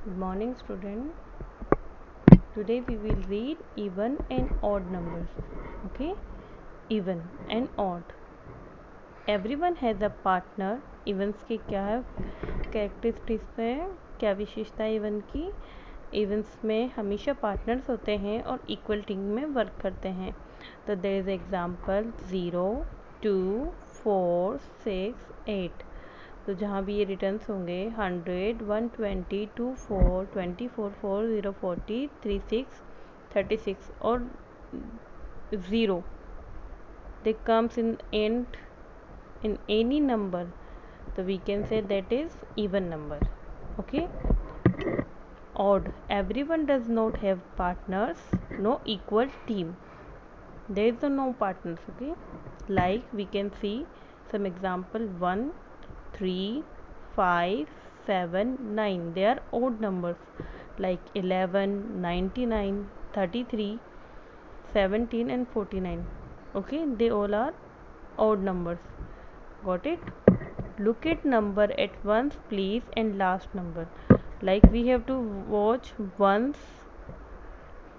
Good morning, student. Today we will read even and odd numbers. Okay, even and odd. Everyone has a partner. Evens की क्या है characteristics है, क्या विशेषता है इवन की? इवेंट्स में हमेशा पार्टनर्स होते हैं और इक्वल टीम में वर्क करते हैं. तो देयर इज एग्जांपल 0, 2, 4, 6, 8. तो जहाँ भी ये रिटर्न्स होंगे 100, 120, 24, 24, 40, 40, 36, 36 और 0, they comes in end in any number, so we can say that is even number. Okay. Odd, everyone does not have partners, no equal team, there is no partners. Okay, like we can see some example 1, 3, 5, 7, 9, they are odd numbers, like 11, 99, 33, 17 and 49. Okay, they all are odd numbers. Got it? Look at number at once please and last number, like we have to watch once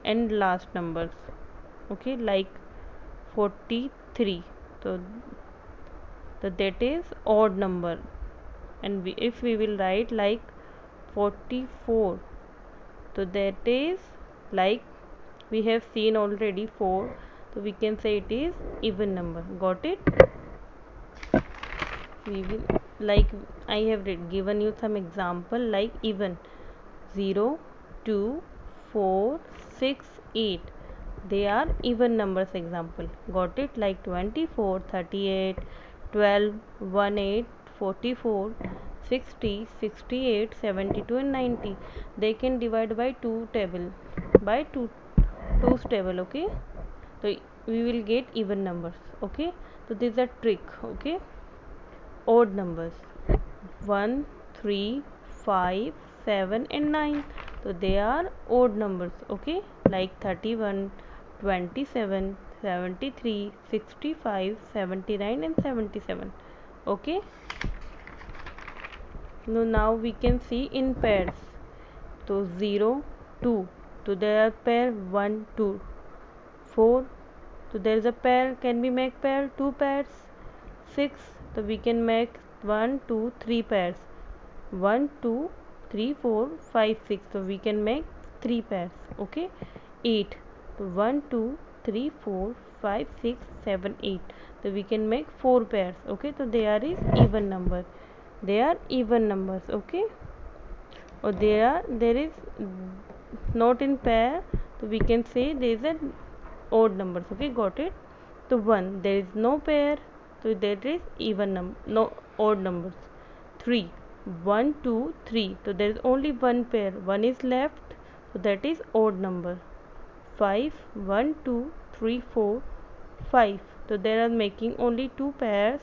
and last numbers. Okay, like 43, so that is odd number, and if we will write like 44, so that is like we have seen already 4, so we can say it is even number. Got it? We will, like I have given you some example like even 0, 2, 4, 6, 8, they are even numbers example. Got it? Like 24, 38, 12, 18, 44, 60, 68, 72 and 90, they can divide by 2 table, by 2's table. Okay, so we will get even numbers. Okay, so this is a trick. Okay, odd numbers 1, 3, 5, 7 and 9, so they are odd numbers. Okay, like 31, 27, 73, 65, 79 and 77. Okay, now we can see in pairs. So 0, 2, so there are pair 1, 2, 4, so there is a pair, can we make pair 2 pairs? 6, so we can make 1, 2, 3 pairs, 1, 2, 3, 4, 5, 6, so we can make 3 pairs. Okay, 8, so 1, 2, 3, 4, 5, 6, 7, 8, so we can make 4 pairs. Okay, so they are is even number, they are even numbers. Okay, or there is not in pair, so we can say there is an odd numbers. Okay, got it? So 1, there is no pair, so that is even number, no odd numbers. 3, 1, 2, 3, so there is only one pair, one is left, so that is odd number. 5, 1, 2, 3, 4, 5, so there are making only 2 pairs,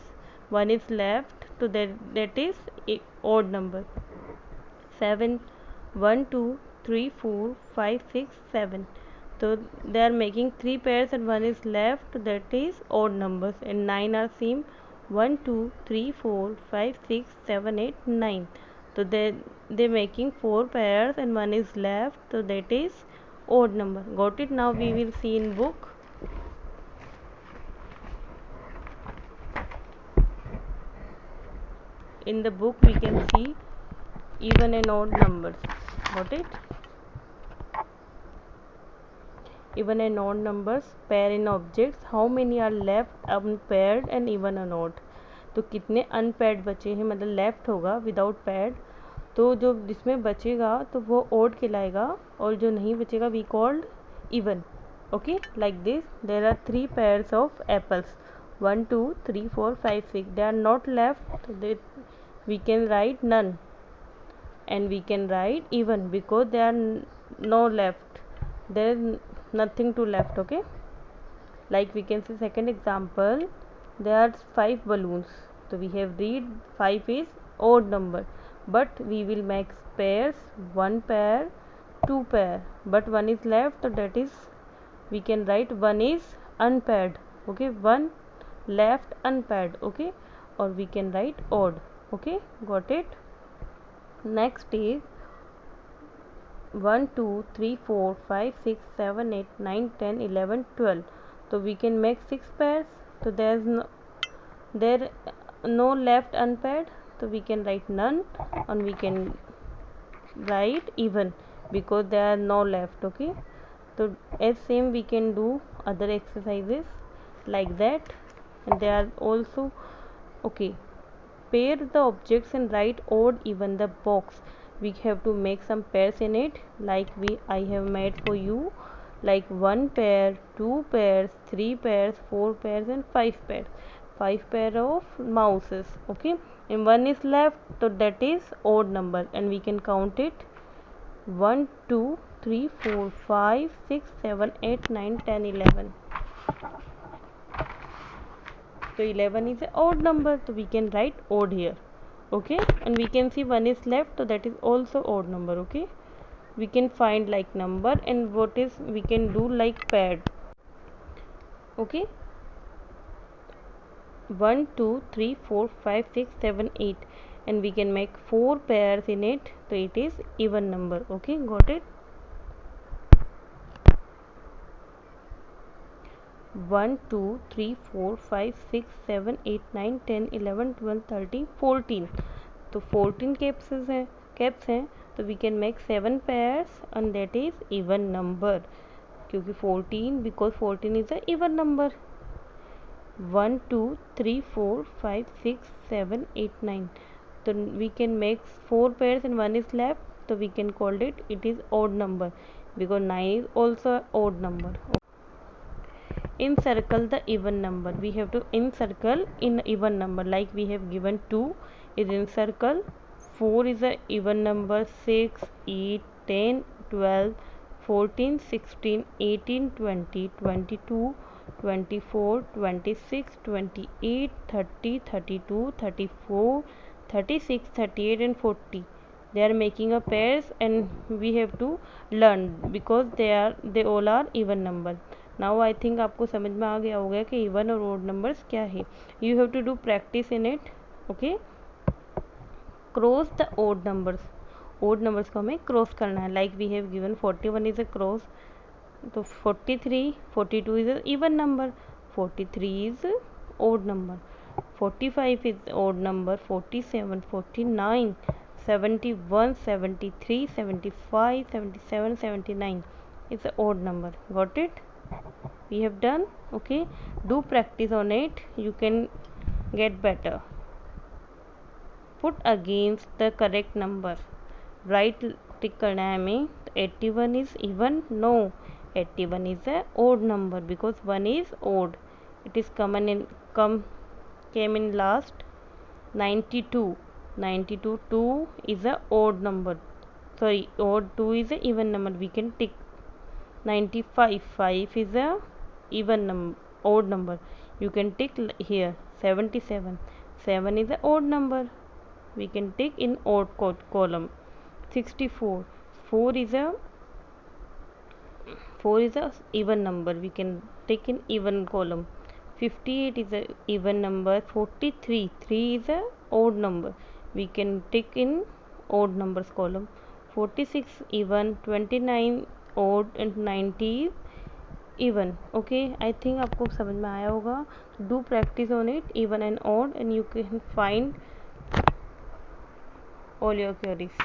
one is left, so that is odd number. 7, 1, 2, 3, 4, 5, 6, 7, so they are making 3 pairs and one is left, that is odd numbers. And 9 are same, 1, 2, 3, 4, 5, 6, 7, 8, 9, so they making 4 pairs and one is left, so that is odd number. Got it? Now we will see in book. In the book we can see even and odd numbers. Got it? Even and odd numbers, pair in objects, how many are left unpaired and even and odd. तो कितने unpaid बचे हैं, मतलब left होगा without pad, तो जो जिसमें बचेगा तो वो ओड कहलाएगा, और जो नहीं बचेगा we called even. Okay, like this there are 3 pairs of apples, 1, 2, 3, 4, 5, 6, they are not left, we can write none and we can write even because there are no left, there is nothing to left. Okay, like we can see second example, there are 5 balloons, so we have read 5 is odd number, but we will make pairs, 1 pair, 2 pair, but one is left, so that is we can write 1 is unpaired. Okay, 1 left unpaired. Okay, or we can write odd. Okay, got it? Next is 1 2 3 4 5 6 7 8 9 10 11 12, so we can make 6 pairs, so there no left unpaired, so we can write none, and we can write even because there are no left. Okay, so as same we can do other exercises like that, and they are also okay. Pair the objects and write odd even the box. We have to make some pairs in it, like I have made for you, like 1 pair, 2 pairs, 3 pairs, 4 pairs, and 5 pairs. 5 pair of mouses. Okay, and one is left, so that is odd number, and we can count it 1 2 3 4 5 6 7 8 9 10 11. So 11 is an odd number, so we can write odd here. Okay, and we can see one is left, so that is also odd number. Okay, we can find like number, and what is we can do like paired. Okay, 1 2 3 4 5 6 7 8, and we can make 4 pairs in it, so it is even number. Okay, got it. 1 2 3 4 5 6 7 8 9 10 11 12 13 14, तो 14 caps हैं, तो we can make 7 pairs, and that is even number, क्योंकि 14 because 14 is a even number. 1 2 3 4 5 6 7 8 9, so we can make 4 pairs and one is left, so we can call it is odd number because 9 is also odd number. Encircle the even number. We have to encircle in even number, like we have given 2 is encircle, 4 is a even number, 6 8 10 12 14 16 18 20 22 24 26 28 30 32 34 36 38 and 40. They are making a pairs, and we have to learn because they all are even number. Now I think आपको समझ में आ गया होगा कि even और odd numbers क्या है. You have to do practice in it. Okay, cross the odd numbers. Odd numbers को हमें क्रॉस करना है, like we have given 41 is a cross, तो 43 42 is a even number, 43 is odd number, 45 is odd number, 47 49 71 73 75 77 79 is a odd number. Got it? We have done. Okay, do practice on it, you can get better. Put against the correct number. Right tick करना है हमें. 81 is even? No, 81 is a odd number because 1 is odd, it is came in last. 92 2 is a odd number, sorry, odd 2 is a even number, we can tick. 95 5 is a even number, odd number, you can tick here. 77 7 is a odd number, we can tick in odd column. 64 4 is a even number, we can tick in even column. 58 is a even number. 43 3 is a odd number, we can tick in odd numbers column. 46 even, 29 odd, and 90 even. Okay, I think आपको समझ में आया होगा. Do practice on it, even and odd, and you can find all your queries.